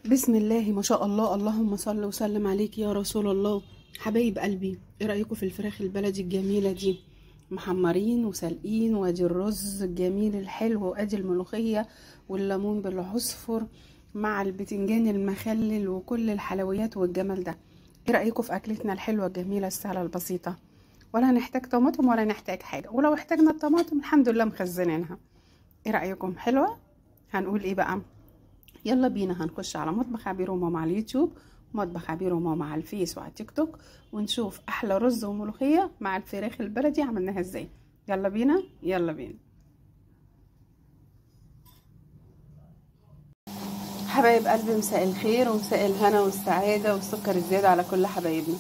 بسم الله ما شاء الله، اللهم صل وسلم عليك يا رسول الله. حبايب قلبي، ايه رايكم في الفراخ البلدي الجميله دي؟ محمرين وسالقين، وادي الرز الجميل الحلو، وادي الملوخيه والليمون بالعصفر مع البتنجان المخلل وكل الحلويات والجمال ده. ايه رايكم في اكلتنا الحلوه الجميله السهله البسيطه؟ ولا هنحتاج طماطم ولا نحتاج حاجه، ولو احتاجنا الطماطم الحمد لله مخزنينها. ايه رايكم؟ حلوه. هنقول ايه بقى؟ يلا بينا هنخش على مطبخ عبير وماما على اليوتيوب، مطبخ عبير وماما على الفيس وعلى التيك توك، ونشوف احلى رز وملوخيه مع الفراخ البلدي عملناها ازاي. يلا بينا يلا بينا. حبايب قلبي، مساء الخير ومساء الهنا والسعاده والسكر الزياده على كل حبايبنا.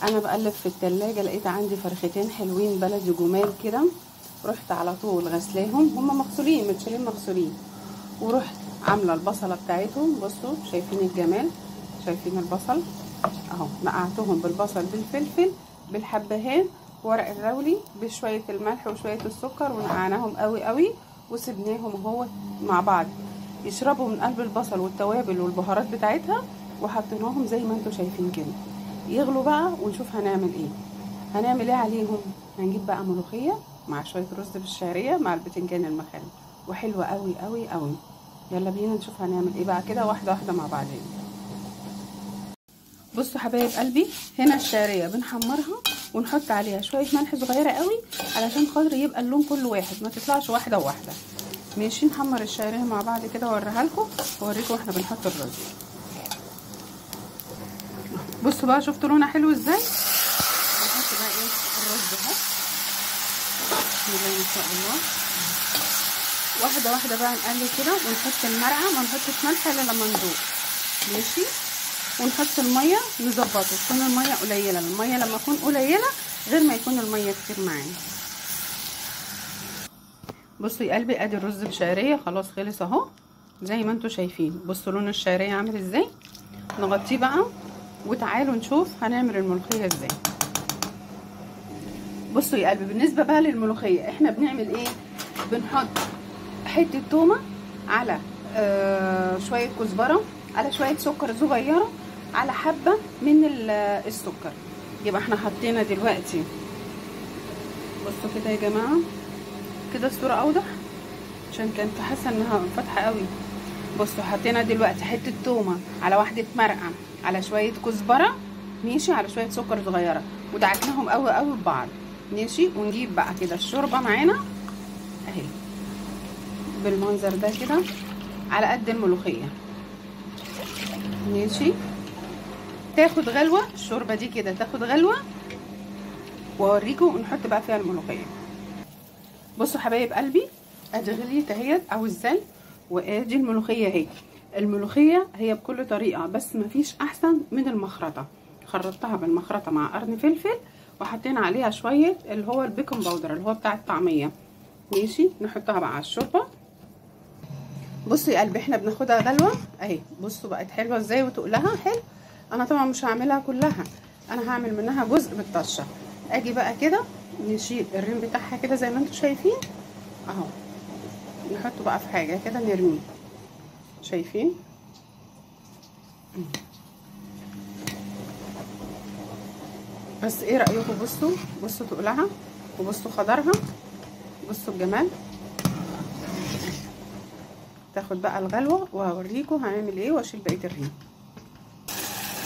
انا بقلب في التلاجة لقيت عندي فرختين حلوين بلدي جمال كده، رحت على طول غسلاهم، هما مغسولين متشالين مغسولين، ورحت عامله البصله بتاعتهم. بصوا شايفين الجمال، شايفين البصل اهو، نقعتهم بالبصل بالفلفل بالحبهان ورق الرولي بشويه الملح وشويه السكر، ونقعناهم قوي قوي وسبناهم اهو مع بعض يشربوا من قلب البصل والتوابل والبهارات بتاعتها، وحطيناهم زي ما انتم شايفين كده يغلوا بقى. ونشوف هنعمل ايه. هنعمل ايه عليهم؟ هنجيب بقى ملوخيه مع شويه رز بالشعريه مع البتنجان المخلل، وحلوه قوي قوي قوي. يلا بينا نشوف هنعمل ايه بقى كده واحده واحده مع بعضين. بصوا حبايب قلبي، هنا الشعريه بنحمرها ونحط عليها شويه ملح صغيره قوي علشان خاطر يبقى اللون كل واحد، ما تطلعش واحده وواحده. ماشي، نحمر الشعريه مع بعض كده واوريها لكم واوريكم واحنا بنحط الرز. بصوا بقى، شفتوا لونها حلو ازاي؟ نحط بقى ايه الرز اهو، بسم الله ما شاء الله. واحده واحده بقى نقلب كده ونحط المرقه، ما نحطش ملح الا لما ندوق. ماشي، ونحط الميه نظبطه، تكون الميه قليله. الميه لما تكون قليله غير ما يكون الميه كتير معانا. بصوا يا قلبي، ادي الرز بشعريه خلاص خلص اهو زي ما انتم شايفين. بصوا لون الشعريه عامل ازاي. نغطيه بقى وتعالوا نشوف هنعمل الملوخيه ازاي. بصوا يا قلبي، بالنسبه بقى للملوخيه احنا بنعمل ايه؟ بنحط حته تومه على شويه كزبره على شويه سكر صغيره على حبه من السكر. يبقى احنا حطينا دلوقتي، بصوا كده يا جماعه، كده الصوره اوضح عشان كنت حاسه انها فاتحه قوي. بصوا حطينا دلوقتي حته تومه على واحده مرقه على شويه كزبره، ماشي، على شويه سكر صغيره، ودعكناهم قوي قوي ببعض. ماشي، ونجيب بقى كده الشوربه معانا اهي بالمنظر ده كده على قد الملوخيه. ماشي، تاخد غلوه الشوربه دي كده، تاخد غلوه واوريكم ونحط بقى فيها الملوخيه. بصوا حبايب قلبي، ادي غليت اهيت او ازاي، وادي الملوخيه اهي. الملوخيه هي بكل طريقه، بس مفيش احسن من المخرطه. خرطتها بالمخرطه مع قرن فلفل، وحطينا عليها شويه اللي هو البيكنج باودر اللي هو بتاع الطعميه. ماشي، نحطها بقى على الشوربه. بصوا يا قلبي، احنا بناخدها غلوه اهي. بصوا بقت حلوه ازاي وتقلها حلو. انا طبعا مش هعملها كلها، انا هعمل منها جزء بالطشه. اجي بقى كده نشيل الريم بتاعها كده زي ما انتم شايفين اهو، نحطه بقى في حاجه كده نرميه. شايفين؟ بس ايه رايكم؟ بصوا بصوا تقلها، وبصوا خضرها، بصوا الجمال. تاخد بقى الغلوه وهوريكم هنعمل ايه واشيل بقيه الريم.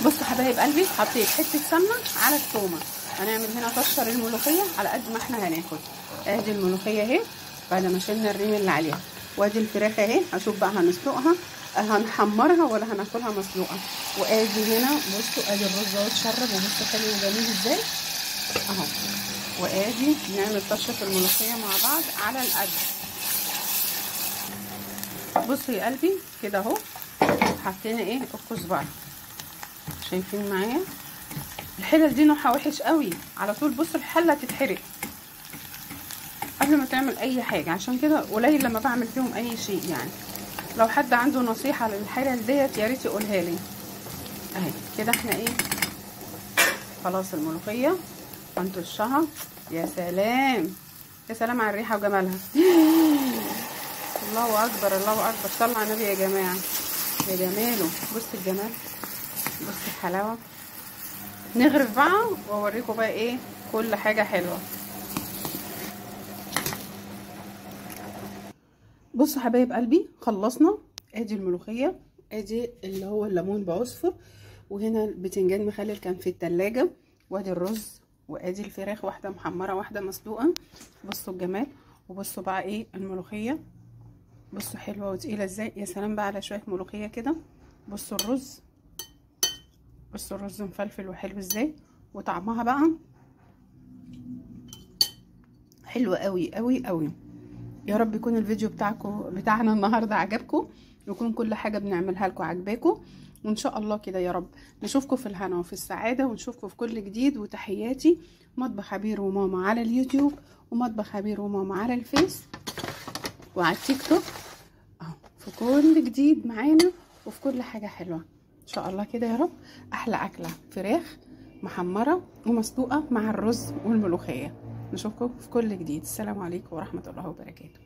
بصوا حبايب قلبي، حطيت حته سمنه على التومه. هنعمل هنا طشه الملوخيه على قد ما احنا هناخد. ادي الملوخيه اهي بعد ما شلنا الريم اللي عليها، وادي الفراخ اهي. هشوف بقى هنسلقها هنحمرها ولا هناكلها مسلوقه. وادي هنا بصوا ادي الرز اهو اتشرب، وبصوا حلو وجميل ازاي اهو. وادي نعمل طشه الملوخيه مع بعض على القد. بصوا يا قلبي كده اهو، حطينا ايه الكزبره. شايفين معايا الحلل دي نوعها وحش قوي على طول. بصوا الحله تتحرق قبل ما تعمل اي حاجه، عشان كده قليل لما بعمل فيهم اي شيء. يعني لو حد عنده نصيحه للحلل ديت يا ريت يقولها لي. اهي كده احنا ايه، خلاص الملوخيه هنطشها. يا سلام يا سلام على الريحه وجمالها. الله اكبر الله اكبر، صلوا على النبي يا جماعه. يا جماله، بص الجمال، بص الحلاوه. نغرف بقى واوريكم بقى ايه كل حاجه حلوه. بصوا حبايب قلبي، خلصنا. ادي الملوخيه، ادي اللي هو الليمون بعصفر، وهنا البتنجان مخلل كان في التلاجة، وادي الرز، وادي الفراخ، واحده محمره واحده مسلوقه. بصوا الجمال. وبصوا بقى ايه الملوخيه، بصوا حلوه وتقيله ازاي. يا سلام بقى على شويه ملوخيه كده. بصوا الرز، بصوا الرز مفلفل وحلو ازاي، وطعمها بقى حلو قوي قوي قوي. يا رب يكون الفيديو بتاعنا النهارده عجبكم، ويكون كل حاجه بنعملها لكم عجباكم، وان شاء الله كده يا رب نشوفكم في الهنا وفي السعاده، ونشوفكم في كل جديد. وتحياتي مطبخ عبير وماما على اليوتيوب، ومطبخ عبير وماما على الفيس وعلى التيك توك، اهو في كل جديد معانا وفي كل حاجه حلوه ان شاء الله كده يا رب. احلى اكله فراخ محمره ومسلوقه مع الرز والملوخيه. نشوفكم في كل جديد. السلام عليكم ورحمه الله وبركاته.